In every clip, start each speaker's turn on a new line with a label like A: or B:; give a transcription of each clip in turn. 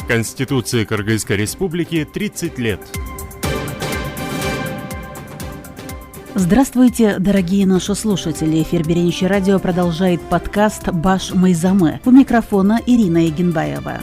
A: Конституции Кыргызской Республики 30 лет.
B: Здравствуйте, дорогие наши слушатели. Эфир Береничи радио продолжает подкаст «Баш Майзамы». У микрофона Ирина Егенбаева.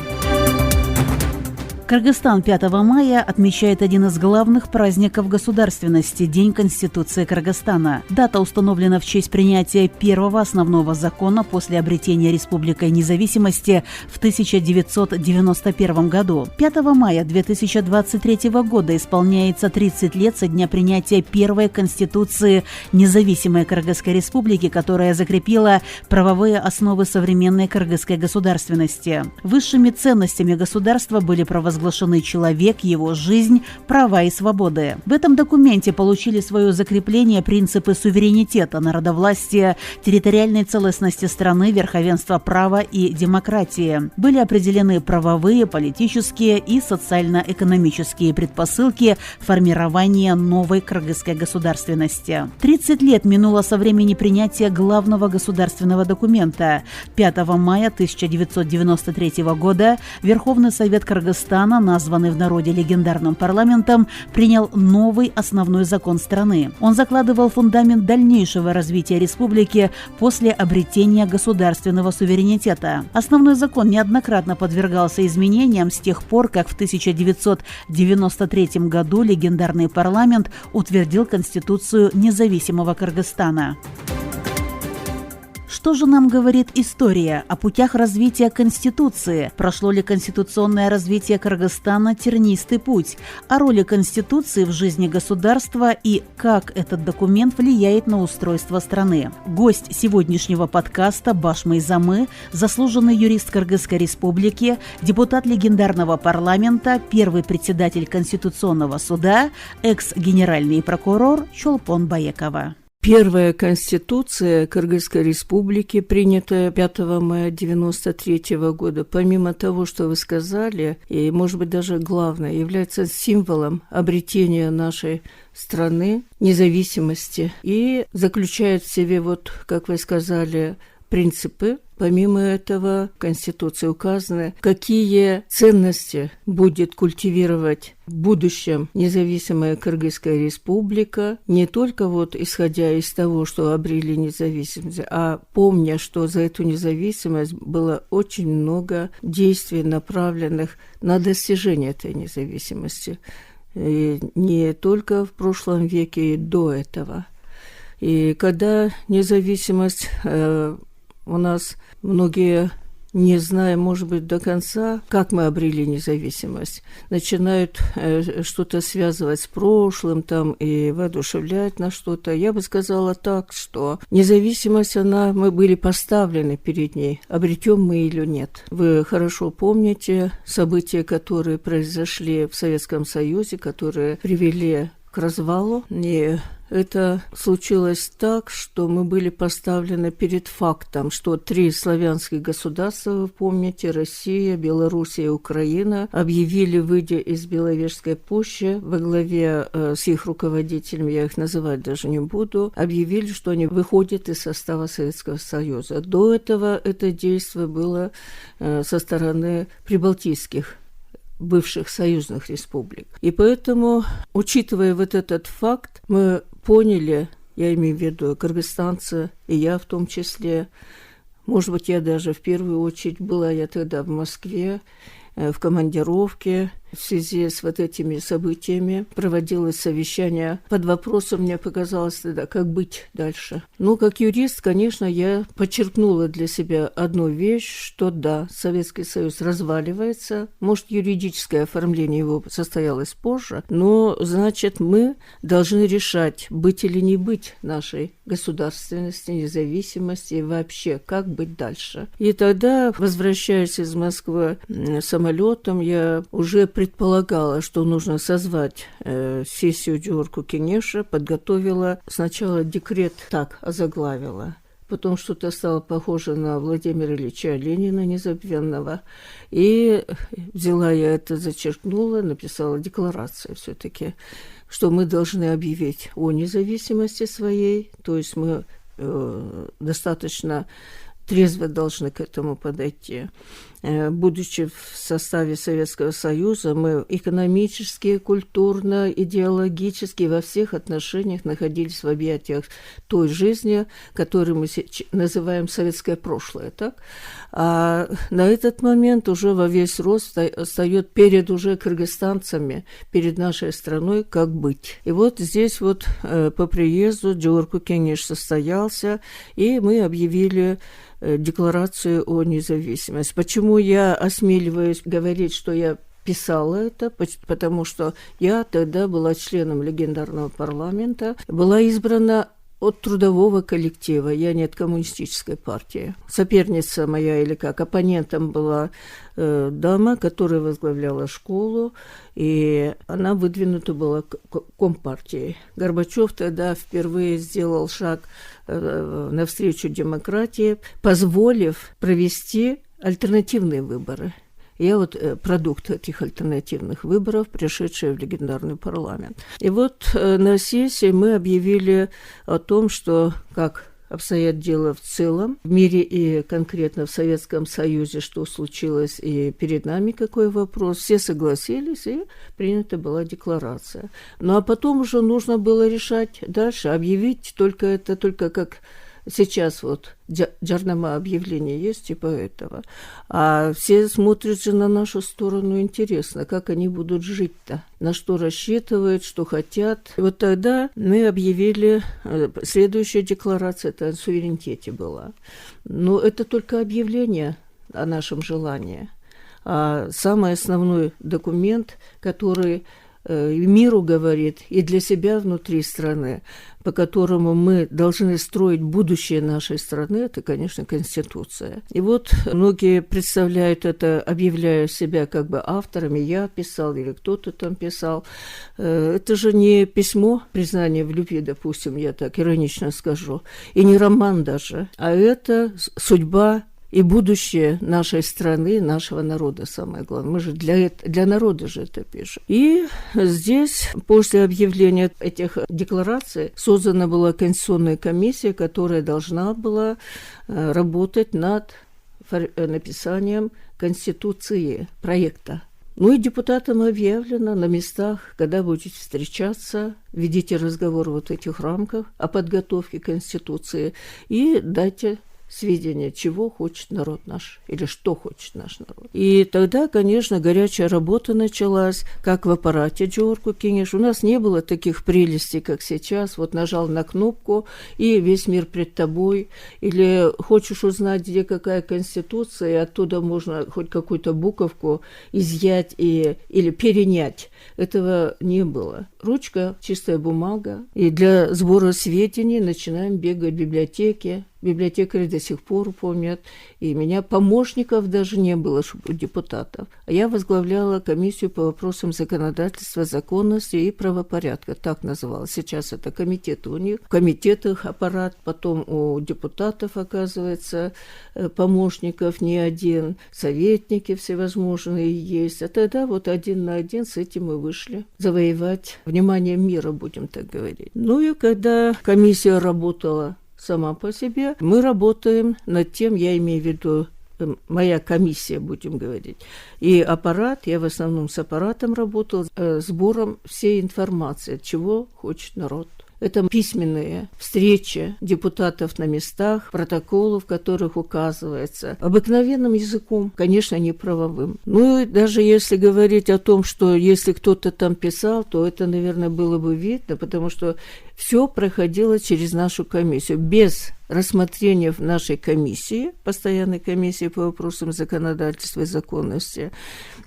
B: Кыргызстан 5 мая отмечает один из главных праздников государственности – День Конституции Кыргызстана. Дата установлена в честь принятия первого основного закона после обретения республикой независимости в 1991 году. 5 мая 2023 года исполняется 30 лет со дня принятия первой Конституции независимой Кыргызской Республики, которая закрепила правовые основы современной кыргызской государственности. Высшими ценностями государства были провозглашены человек, его жизнь, права и свободы. В этом документе получили свое закрепление принципы суверенитета, народовластия, территориальной целостности страны, верховенства права и демократии. Были определены правовые, политические и социально-экономические предпосылки формирования новой кыргызской государственности. 30 лет минуло со времени принятия главного государственного документа. 5 мая 1993 года Верховный Совет Кыргызстана, названный в народе легендарным парламентом, принял новый основной закон страны. Он закладывал фундамент дальнейшего развития республики после обретения государственного суверенитета. Основной закон неоднократно подвергался изменениям с тех пор, как в 1993 году легендарный парламент утвердил Конституцию независимого Кыргызстана. Что же нам говорит история о путях развития Конституции? Прошло ли конституционное развитие Кыргызстана тернистый путь? О роли Конституции в жизни государства и как этот документ влияет на устройство страны? Гость сегодняшнего подкаста Баш Майзамы, заслуженный юрист Кыргызской Республики, депутат легендарного парламента, первый председатель Конституционного суда, экс-генеральный прокурор Чолпон Баекова.
C: Первая Конституция Кыргызской Республики, принятая 5 мая 1993 года, помимо того, что вы сказали, и, может быть, даже главное, является символом обретения нашей страны, независимости, и заключает в себе, как вы сказали, принципы. Помимо этого, в Конституции указаны, какие ценности будет культивировать в будущем независимая Кыргызская Республика, не только исходя из того, что обрели независимость, а помня, что за эту независимость было очень много действий, направленных на достижение этой независимости. И не только в прошлом веке, и до этого. И когда независимость у нас многие, не зная, может быть, до конца, как мы обрели независимость, начинают что-то связывать с прошлым и воодушевлять на что-то. Я бы сказала так, что независимость, мы были поставлены перед ней, обретем мы или нет. Вы хорошо помните события, которые произошли в Советском Союзе, которые привели к развалу. И это случилось так, что мы были поставлены перед фактом, что 3 славянских государства, вы помните, Россия, Белоруссия и Украина, объявили, выйдя из Беловежской пущи, во главе с их руководителями, я их называть даже не буду, объявили, что они выходят из состава Советского Союза. До этого это действие было со стороны прибалтийских бывших союзных республик. И поэтому, учитывая этот факт, мы поняли, я имею в виду кыргызстанцы, и я в том числе, может быть, я даже в первую очередь была я тогда в Москве, в командировке. В связи с этими событиями проводилось совещание. Под вопросом мне показалось тогда, как быть дальше. Как юрист, конечно, я подчеркнула для себя одну вещь, что да, Советский Союз разваливается. Может, юридическое оформление его состоялось позже, но, значит, мы должны решать, быть или не быть нашей государственности, независимости и вообще, как быть дальше. И тогда, возвращаясь из Москвы самолетом, я уже предполагала, что нужно созвать сессию Джорку Кенеша, подготовила сначала декрет, так озаглавила. Потом что-то стало похоже на Владимира Ильича Ленина незабвенного. И взяла я это, зачеркнула, написала декларацию все-таки, что мы должны объявить о независимости своей, то есть мы достаточно трезво должны к этому подойти. Будучи в составе Советского Союза, мы экономически, культурно, идеологически во всех отношениях находились в объятиях той жизни, которую мы называем советское прошлое. Так? А на этот момент уже во весь рост встает перед уже кыргызстанцами, перед нашей страной, как быть. И вот здесь вот по приезду Джорку Кенеш состоялся, и мы объявили декларацию о независимости. Почему я осмеливаюсь говорить, что я писала это? Потому что я тогда была членом легендарного парламента, была избрана от трудового коллектива, я не от коммунистической партии. Соперница моя, или как, оппонентом была дама, которая возглавляла школу, и она выдвинута была компартией. Горбачев тогда впервые сделал шаг навстречу демократии, позволив провести альтернативные выборы. Я вот продукт этих альтернативных выборов, пришедший в легендарный парламент. И вот на сессии мы объявили о том, что как обстоят дела в целом в мире и конкретно в Советском Союзе, что случилось, и перед нами какой вопрос. Все согласились, и принята была декларация. Ну а потом уже нужно было решать дальше, объявить только как сейчас вот джарнама объявление есть типа этого. А все смотрят же на нашу сторону, интересно, как они будут жить-то, на что рассчитывают, что хотят. И вот тогда мы объявили, следующая декларация, это о суверенитете была. Но это только объявление о нашем желании. А самый основной документ, который миру говорит и для себя внутри страны, по которому мы должны строить будущее нашей страны, это, конечно, Конституция. И вот многие представляют это, объявляя себя как бы авторами, я писал или кто-то там писал. Это же не письмо признания в любви, допустим, я так иронично скажу, и не роман даже, а это судьба и будущее нашей страны, нашего народа, самое главное. Мы же для народа же это пишем. И здесь, после объявления этих деклараций, создана была Конституционная комиссия, которая должна была работать над написанием Конституции, проекта. Ну и депутатам объявлено на местах, когда будете встречаться, ведите разговор вот в этих рамках о подготовке Конституции и дайте сведения, чего хочет народ наш, или что хочет наш народ. И тогда, конечно, горячая работа началась, как в аппарате Джорку Кенеш. У нас не было таких прелестей, как сейчас. Вот нажал на кнопку, и весь мир пред тобой. Или хочешь узнать, где какая конституция, и оттуда можно хоть какую-то буковку изъять или перенять. Этого не было. Ручка, чистая бумага. И для сбора сведений начинаем бегать в библиотеке. Библиотекари до сих пор помнят. И меня помощников даже не было, чтобы у депутатов. А я возглавляла комиссию по вопросам законодательства, законности и правопорядка. Так называлось. Сейчас это комитеты у них. В комитетах аппарат. Потом у депутатов, оказывается, помощников не один. Советники всевозможные есть. А тогда вот 1 на 1 с этим мы вышли. Завоевать внимание мира, будем так говорить. Ну и когда комиссия работала сама по себе, мы работаем над тем, я имею в виду, моя комиссия, будем говорить, и аппарат, я в основном с аппаратом работал, сбором всей информации, чего хочет народ. Это письменные встречи депутатов на местах, протоколы, в которых указывается обыкновенным языком, конечно, не правовым. Ну и даже если говорить о том, что если кто-то там писал, то это, наверное, было бы видно, потому что все проходило через нашу комиссию. Без рассмотрения в нашей комиссии, постоянной комиссии по вопросам законодательства и законности,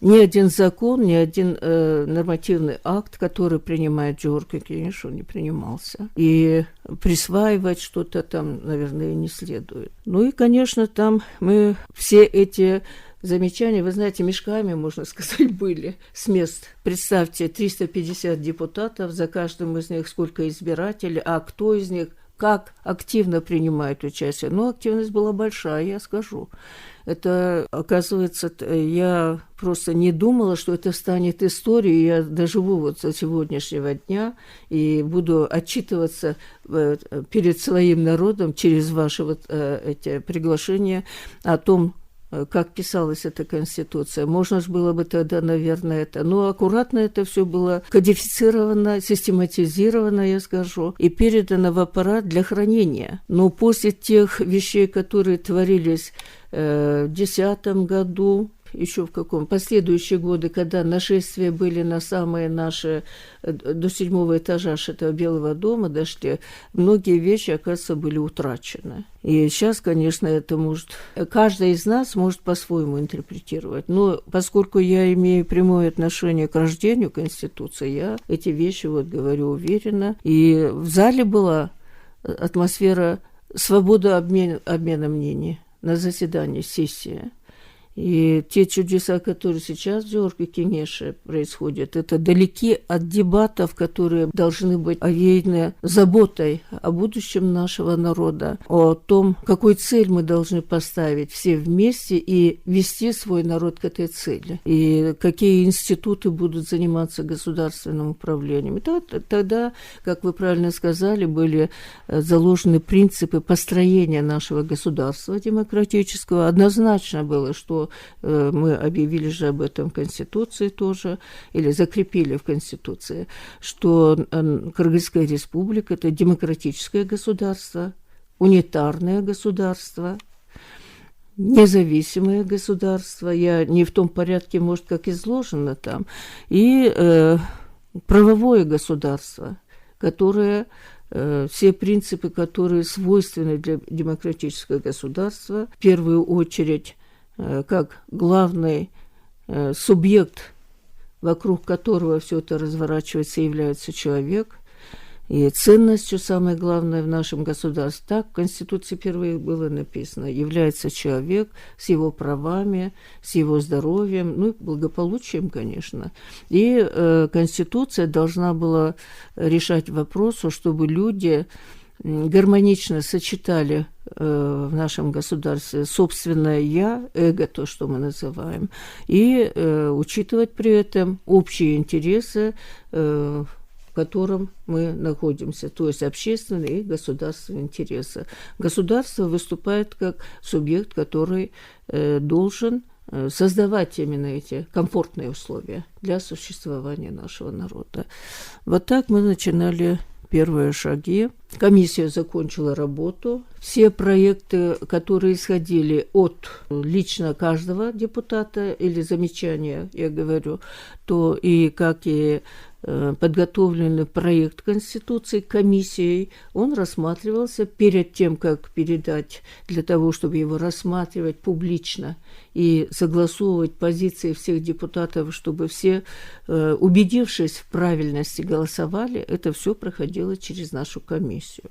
C: ни один закон, ни один нормативный акт, который принимает Джорку Кенешу, не принимался. И присваивать что-то там, наверное, не следует. Ну и, конечно, там мы все эти замечания, вы знаете, мешками, можно сказать, были с мест. Представьте, 350 депутатов, за каждым из них сколько избирателей, а кто из них как активно принимает участие. Но активность была большая, я скажу. Это, оказывается, я просто не думала, что это станет историей. Я доживу вот до сегодняшнего дня и буду отчитываться перед своим народом через ваши вот эти приглашения о том, как писалась эта Конституция. Можно же было бы тогда, наверное, это... Но аккуратно это все было кодифицировано, систематизировано, я скажу, и передано в аппарат для хранения. Но после тех вещей, которые творились в 2010 году, еще в каком последующие годы, когда нашествия были на самые наши, до 7-го этажа этого Белого дома дошли, многие вещи, оказывается, были утрачены. И сейчас, конечно, это может... Каждый из нас может по-своему интерпретировать. Но поскольку я имею прямое отношение к рождению Конституции, я эти вещи вот говорю уверенно. И в зале была атмосфера свободы обмена мнений на заседании сессии. И те чудеса, которые сейчас в Георгии-Кенеше происходят, это далеки от дебатов, которые должны быть овеяны заботой о будущем нашего народа, о том, какую цель мы должны поставить все вместе и вести свой народ к этой цели, и какие институты будут заниматься государственным управлением. И тогда, как вы правильно сказали, были заложены принципы построения нашего государства демократического. Однозначно было, что мы объявили же об этом в Конституции тоже, или закрепили в Конституции, что Кыргызская республика – это демократическое государство, унитарное государство, независимое государство, я не в том порядке, может, как изложено там, и правовое государство, которое... Все принципы, которые свойственны для демократического государства, в первую очередь, как главный субъект, вокруг которого все это разворачивается, является человек. И ценностью, самое главное в нашем государстве, так в Конституции впервые было написано, является человек с его правами, с его здоровьем, ну и благополучием, конечно. И Конституция должна была решать вопрос, чтобы люди гармонично сочетали в нашем государстве собственное «я», эго, то, что мы называем, и учитывать при этом общие интересы, в котором мы находимся, то есть общественные и государственные интересы. Государство выступает как субъект, который должен создавать именно эти комфортные условия для существования нашего народа. Вот так мы начинали первые шаги. Комиссия закончила работу. Все проекты, которые исходили от лично каждого депутата или замечания, я говорю, то и как и подготовленный проект Конституции комиссией, он рассматривался перед тем, как передать, для того, чтобы его рассматривать публично и согласовывать позиции всех депутатов, чтобы все, убедившись в правильности, голосовали, это все проходило через нашу комиссию.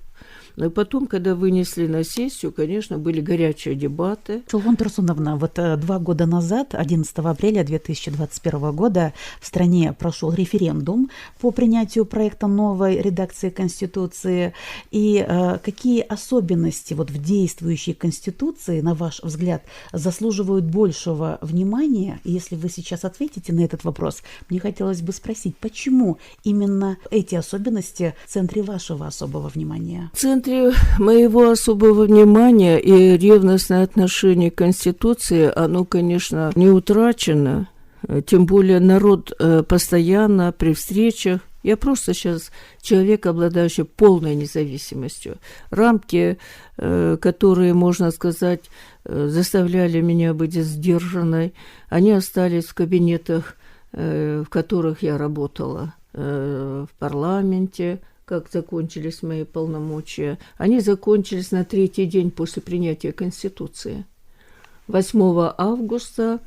C: Но потом, когда вынесли на сессию, конечно, были горячие дебаты.
B: Чулпан Турсуновна, вот 2 года назад, 11 апреля 2021 года, в стране прошел референдум по принятию проекта новой редакции Конституции. И какие особенности вот в действующей Конституции, на ваш взгляд, заслуживают большего внимания? И если вы сейчас ответите на этот вопрос, мне хотелось бы спросить, почему именно эти особенности в центре вашего особого внимания?
C: В центре моего особого внимания и ревностное отношение к Конституции, оно, конечно, не утрачено. Тем более народ постоянно при встречах. Я просто сейчас человек, обладающий полной независимостью. Рамки, которые, можно сказать, заставляли меня быть сдержанной, они остались в кабинетах, в которых я работала, в парламенте. Как закончились мои полномочия. Они закончились на 3-й день после принятия Конституции. 8 августа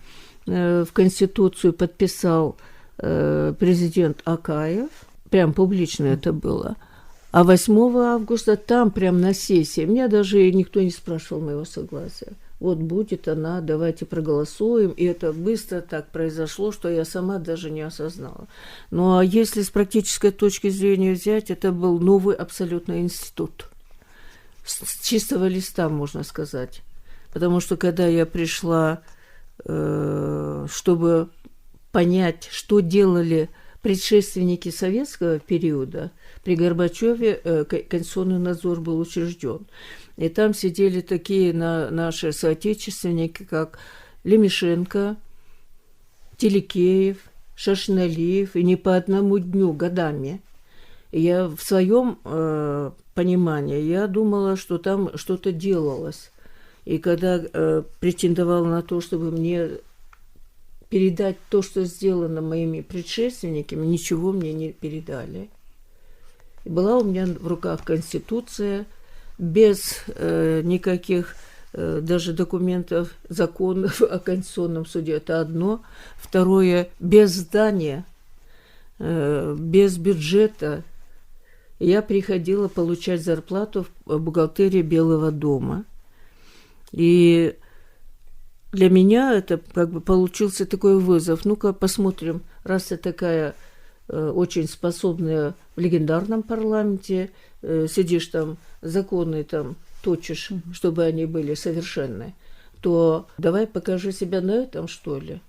C: в Конституцию подписал президент Акаев. Прям публично это было. А 8 августа там прям на сессии. Меня даже никто не спрашивал моего согласия. Вот будет она, давайте проголосуем. И это быстро так произошло, что я сама даже не осознала. Ну, а если с практической точки зрения взять, это был новый абсолютно институт. С чистого листа, можно сказать. Потому что когда я пришла, чтобы понять, что делали предшественники советского периода, при Горбачеве конституционный надзор был учрежден. И там сидели такие наши соотечественники, как Лемешенко, Телекеев, Шашиналиев, и не по одному дню, годами. И я в своем понимании, я думала, что там что-то делалось. И когда претендовала на то, чтобы мне передать то, что сделано моими предшественниками, ничего мне не передали. И была у меня в руках Конституция, без никаких даже документов, законов о Конституционном суде. Это одно. Второе, без здания, без бюджета. Я приходила получать зарплату в бухгалтерии Белого дома. И для меня это как бы получился такой вызов. Ну-ка посмотрим, раз ты такая очень способная в легендарном парламенте, сидишь там, законы там точишь, чтобы они были совершенны, то давай покажи себя на этом, что ли.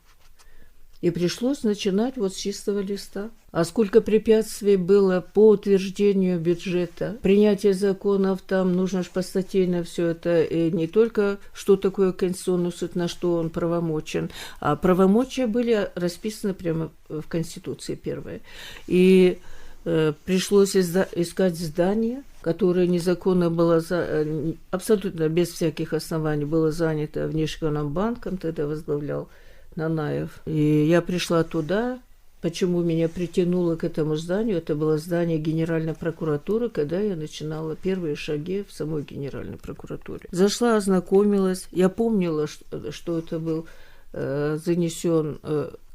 C: И пришлось начинать вот с чистого листа. А сколько препятствий было по утверждению бюджета, принятие законов, там нужно же постатейно все это, и не только что такое Конституционный суд, на что он правомочен, а правомочия были расписаны прямо в Конституции первой. И пришлось искать здание, которое незаконно было, абсолютно без всяких оснований, было занято Внешэкономбанком, тогда возглавлял Нанаев. И я пришла туда. Почему меня притянуло к этому зданию? Это было здание Генеральной прокуратуры, когда я начинала первые шаги в самой Генеральной прокуратуре. Зашла, ознакомилась. Я помнила, что это был занесен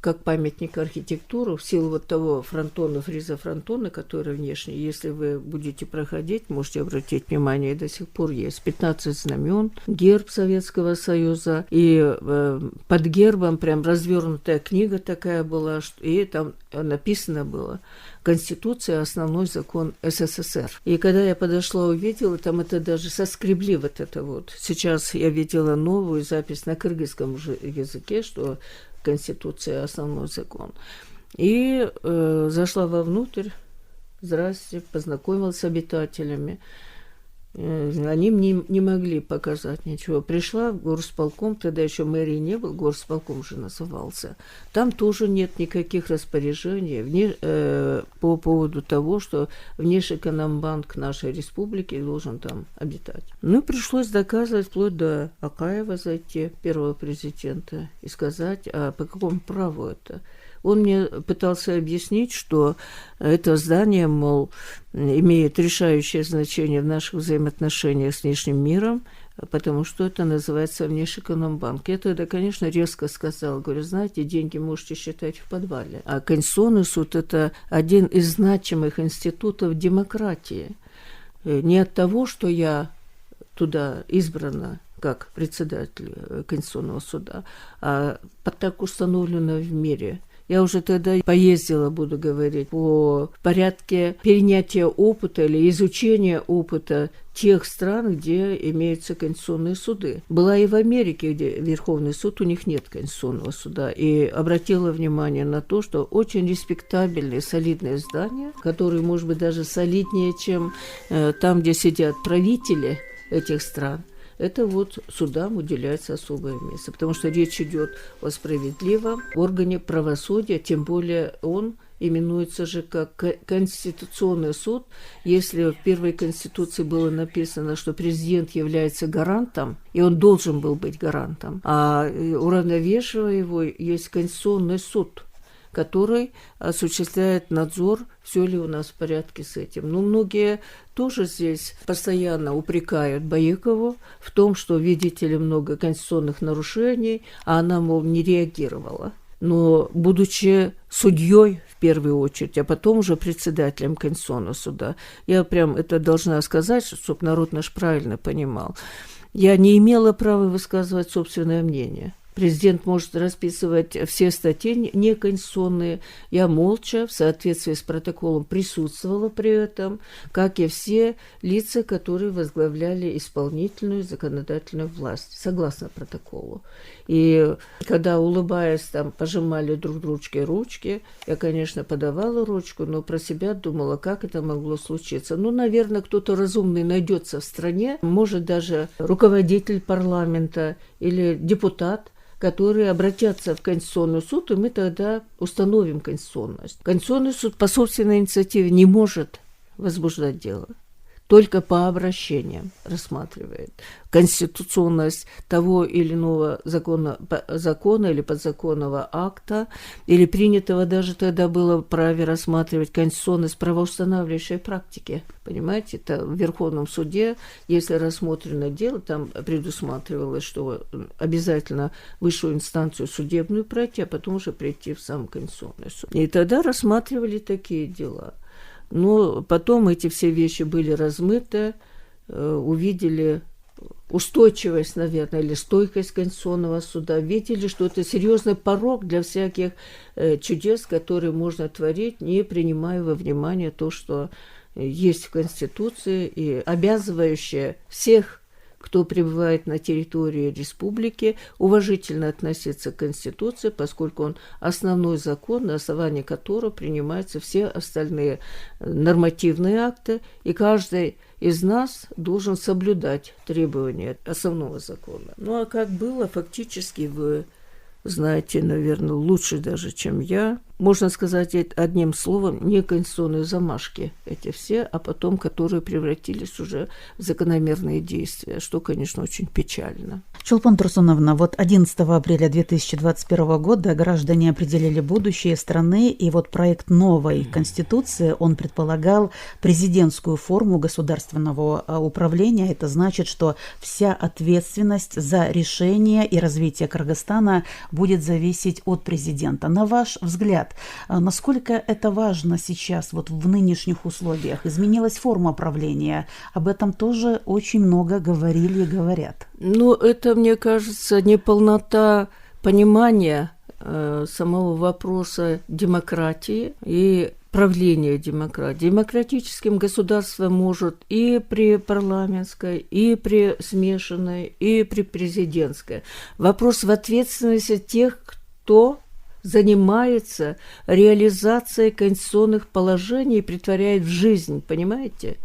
C: как памятник архитектуры в силу вот того фронтона, фриза фронтона, который внешний. Если вы будете проходить, можете обратить внимание, до сих пор есть 15 знамен, герб Советского Союза, и под гербом прям развернутая книга такая была, и там написано было «Конституция – основной закон СССР». И когда я подошла, увидела, там это даже соскребли вот это вот. Сейчас я видела новую запись на кыргызском языке, что Конституция – основной закон. И зашла вовнутрь, здрасте, познакомилась с обитателями. Они мне не могли показать ничего. Пришла в горсполком, тогда еще мэрии не был, горсполком же назывался. Там тоже нет никаких распоряжений по поводу того, что Внешэкономбанк нашей республики должен там обитать. Ну, пришлось доказывать, вплоть до Акаева зайти, первого президента, и сказать, а по какому праву это. Он мне пытался объяснить, что это здание, мол, имеет решающее значение в наших взаимоотношениях с внешним миром, потому что это называется Внешэкономбанк. Я тогда, конечно, резко сказала, говорю, знаете, деньги можете считать в подвале. А Конституционный суд – это один из значимых институтов демократии. Не от того, что я туда избрана как председатель Конституционного суда, а так установлено в мире. Я уже тогда поездила, буду говорить, по порядке перенятия опыта или изучения опыта тех стран, где имеются конституционные суды. Была и в Америке, где Верховный суд, у них нет конституционного суда. И обратила внимание на то, что очень респектабельные, солидные здания, которые, может быть, даже солиднее, чем там, где сидят правители этих стран, это вот судам уделяется особое место, потому что речь идет о справедливом органе правосудия, тем более он именуется же как Конституционный суд. Если в первой Конституции было написано, что президент является гарантом, и он должен был быть гарантом, а уравновешивая его есть Конституционный суд, который осуществляет надзор, все ли у нас в порядке с этим. Но многие тоже здесь постоянно упрекают Баекову в том, что, видите ли, много конституционных нарушений, а она, мол, не реагировала. Но, будучи судьей в первую очередь, а потом уже председателем Конституционного суда, я прям это должна сказать, чтобы народ наш правильно понимал, я не имела права высказывать собственное мнение. Президент может расписывать все статьи неконституционные. Я молча, в соответствии с протоколом, присутствовала при этом, как и все лица, которые возглавляли исполнительную и законодательную власть, согласно протоколу. И когда, улыбаясь, там, пожимали друг дружке ручки, я, конечно, подавала ручку, но про себя думала, как это могло случиться. Ну, наверное, кто-то разумный найдется в стране, может, даже руководитель парламента или депутат, которые обратятся в Конституционный суд, и мы тогда установим конституционность. Конституционный суд по собственной инициативе не может возбуждать дело, только по обращениям рассматривает конституционность того или иного закона или подзаконного акта, или принятого даже тогда было праве рассматривать конституционность правоустанавливающей практики. Понимаете, это в Верховном суде, если рассмотрено дело, там предусматривалось, что обязательно высшую инстанцию судебную пройти, а потом уже прийти в сам Конституционный суд. И тогда рассматривали такие дела. Но потом эти все вещи были размыты, увидели устойчивость, наверное, или стойкость Конституционного суда, видели, что это серьезный порог для всяких чудес, которые можно творить, не принимая во внимание то, что есть в Конституции, и обязывающее всех, кто пребывает на территории республики, уважительно относиться к Конституции, поскольку он основной закон, на основании которого принимаются все остальные нормативные акты, и каждый из нас должен соблюдать требования основного закона. Ну, а как было, фактически вы знаете, наверное, лучше даже, чем я. Можно сказать одним словом, неконституционные замашки эти все, а потом, которые превратились уже в закономерные действия, что, конечно, очень печально.
B: Чулпан Турсуновна, вот 11 апреля 2021 года граждане определили будущее страны, и вот проект новой Конституции, он предполагал президентскую форму государственного управления. Это значит, что вся ответственность за решение и развитие Кыргызстана будет зависеть от президента. На ваш взгляд, насколько это важно сейчас, вот в нынешних условиях? Изменилась форма правления. Об этом тоже очень много говорили и говорят.
C: Ну, это, мне кажется, неполнота понимания самого вопроса демократии и правления демократии. Демократическим государством может и при парламентской, и при смешанной, и при президентской. Вопрос в ответственности тех, кто занимается реализацией конституционных положений и притворяет в жизнь, понимаете?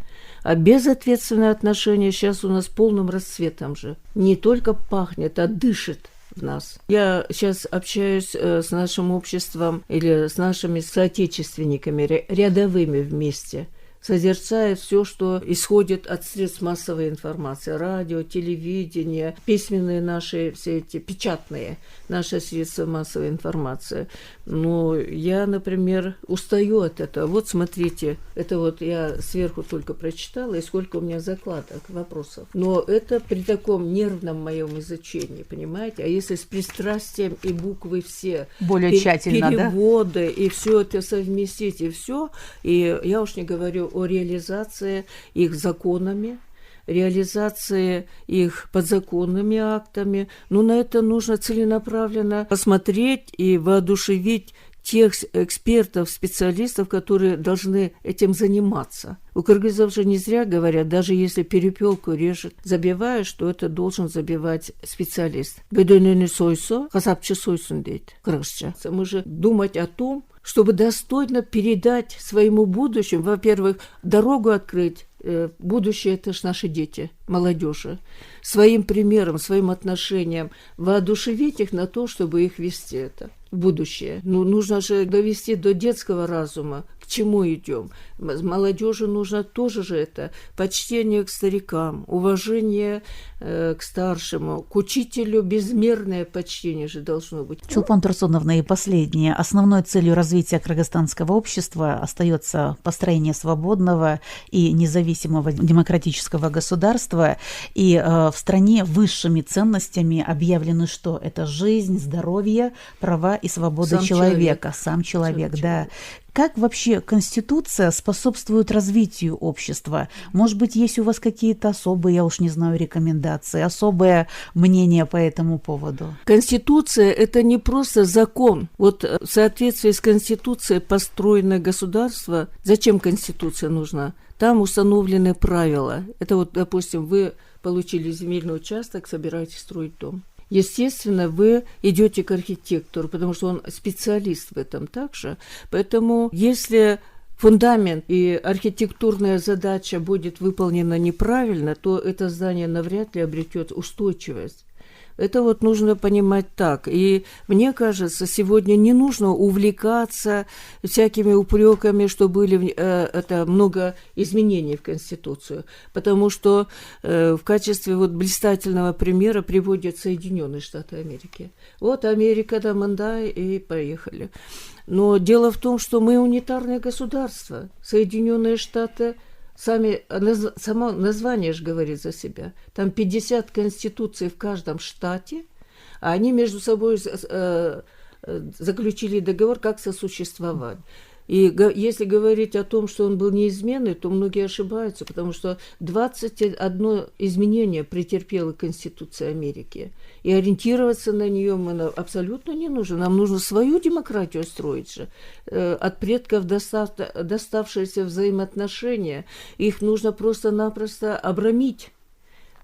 C: А безответственное отношение сейчас у нас полным расцветом же. Не только пахнет, а дышит в нас. Я сейчас общаюсь с нашим обществом или с нашими соотечественниками, рядовыми вместе, созерцая все, что исходит от средств массовой информации, радио, телевидение, письменные наши, все эти печатные наши средства массовой информации. Но я, например, устаю от этого. Вот смотрите, это вот я сверху только прочитала, и сколько у меня закладок, вопросов. Но это при таком нервном моем изучении, понимаете? А если с пристрастием и буквы все,
B: более тщательно,
C: переводы, да? И все это совместить, и все, и я уж не говорю о реализации их законами, реализации их подзаконными актами. Но на это нужно целенаправленно посмотреть и воодушевить тех экспертов, специалистов, которые должны этим заниматься. У кыргызов же не зря говорят, даже если перепелку режет, забивая, что это должен забивать специалист. «Бедөнөнү сойсо, касапчы сойсун» дейт кыргызча. Мы же думать о том, чтобы достойно передать своему будущему, во-первых, дорогу открыть. Будущее – это ж наши дети, молодежи. Своим примером, своим отношением воодушевить их на то, чтобы их вести это в будущее. Ну, нужно же довести до детского разума, к чему идем. Молодежи нужно тоже же это почтение к старикам, уважение к старшему, к учителю безмерное почтение же должно быть.
B: Чулпан Турсуновна, и последнее. Основной целью развития кыргызстанского общества остается построение свободного и независимого демократического государства. И в стране высшими ценностями объявлены что? Это жизнь, здоровье, права и свобода человека. Сам человек, да. Как вообще Конституция способствует развитию общества? Может быть, есть у вас какие-то особые, я уж не знаю, рекомендации, особое мнение по этому поводу?
C: Конституция – это не просто закон. Вот в соответствии с Конституцией построено государство. Зачем Конституция нужна? Там установлены правила. Это вот, допустим, вы получили земельный участок, собираетесь строить дом. Естественно, вы идете к архитектору, потому что он специалист в этом также. Поэтому, если фундамент и архитектурная задача будет выполнена неправильно, то это здание навряд ли обретет устойчивость. Это вот нужно понимать так. И мне кажется, сегодня не нужно увлекаться всякими упреками, что были это много изменений в Конституцию. Потому что в качестве вот блистательного примера приводят Соединенные Штаты Америки. Вот Америка, да, манда, и поехали. Но дело в том, что мы унитарное государство. Соединенные Штаты... Само название же говорит за себя. Там 50 конституций в каждом штате, а они между собой заключили договор, как сосуществовать. И если говорить о том, что он был неизменный, то многие ошибаются, потому что 21 изменение претерпела Конституция Америки. И ориентироваться на нее мы абсолютно не нужно. Нам нужно свою демократию строить же. От предков доставшиеся взаимоотношения, их нужно просто-напросто обрамить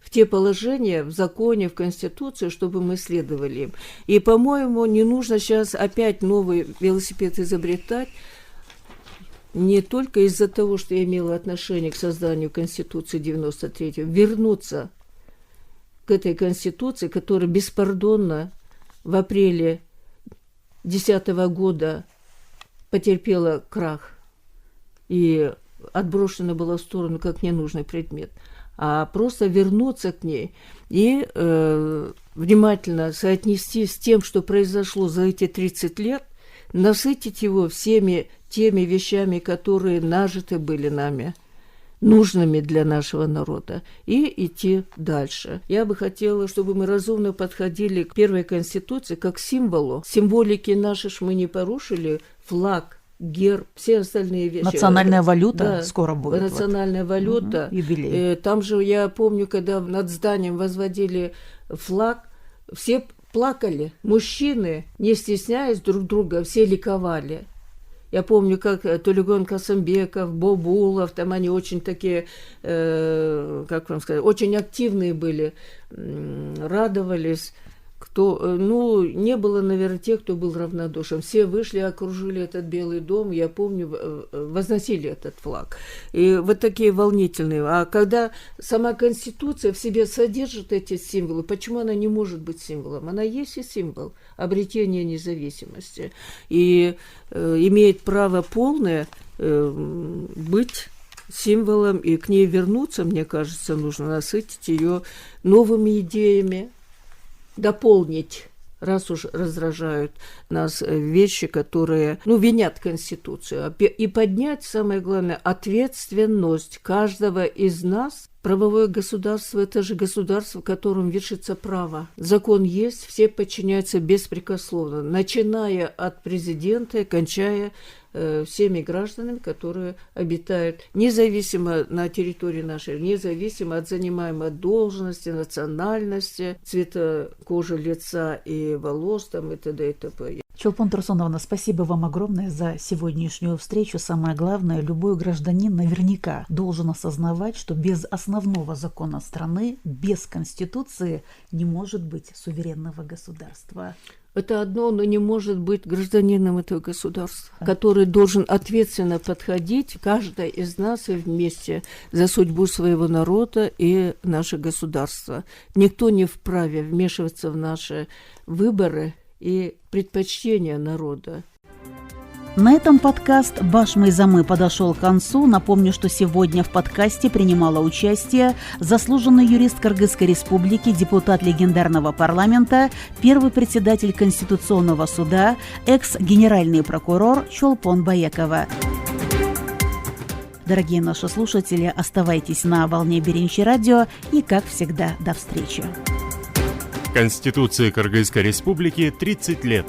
C: в те положения, в законе, в Конституции, чтобы мы следовали им. И, по-моему, не нужно сейчас опять новый велосипед изобретать, не только из-за того, что я имела отношение к созданию Конституции 93-го, вернуться к этой Конституции, которая беспардонно в апреле 2010 года потерпела крах и отброшена была в сторону как ненужный предмет, а просто вернуться к ней и внимательно соотнести с тем, что произошло за эти 30 лет, насытить его всеми теми вещами, которые нажиты были нами, нужными для нашего народа, и идти дальше. Я бы хотела, чтобы мы разумно подходили к первой Конституции как к символу. Символики наши мы не порушили, флаг, герб, все остальные вещи.
B: Национальная валюта,
C: да,
B: скоро будет.
C: Национальная валюта.
B: Юбилей.
C: Там же, я помню, когда над зданием возводили флаг, все плакали. Мужчины, не стесняясь друг друга, все ликовали. Я помню, как Тулигон Касымбеков, Бобулов, там они очень такие, как вам сказать, очень активные были, радовались. Не было, наверное, тех, кто был равнодушен. Все вышли, окружили этот Белый дом, я помню, возносили этот флаг. И вот такие волнительные. А когда сама Конституция в себе содержит эти символы, почему она не может быть символом? Она есть и символ обретения независимости. И имеет право полное быть символом, и к ней вернуться, мне кажется, нужно насытить ее новыми идеями, дополнить, раз уж раздражают нас вещи, которые, винят Конституцию, и поднять, самое главное, ответственность каждого из нас. Правовое государство – это же государство, в котором вершится право. Закон есть, все подчиняются беспрекословно, начиная от президента и кончая всеми гражданами, которые обитают независимо на территории нашей, независимо от занимаемой должности, национальности, цвета кожи, лица и волос, там, и т.д. и т.п.
B: Чолпон Турсуновна, спасибо вам огромное за сегодняшнюю встречу. Самое главное, любой гражданин наверняка должен осознавать, что без основного закона страны, без Конституции не может быть суверенного государства.
C: Это одно, но не может быть гражданином этого государства, который должен ответственно подходить, каждый из нас и вместе, за судьбу своего народа и наше государство. Никто не вправе вмешиваться в наши выборы и предпочтения народа.
B: На этом подкаст «Баш Майзамы» подошел к концу. Напомню, что сегодня в подкасте принимала участие заслуженный юрист Кыргызской республики, депутат легендарного парламента, первый председатель Конституционного суда, экс-генеральный прокурор Чолпон Баекова. Дорогие наши слушатели, оставайтесь на волне Беренчи радио и, как всегда, до встречи.
A: Конституции Кыргызской республики 30 лет.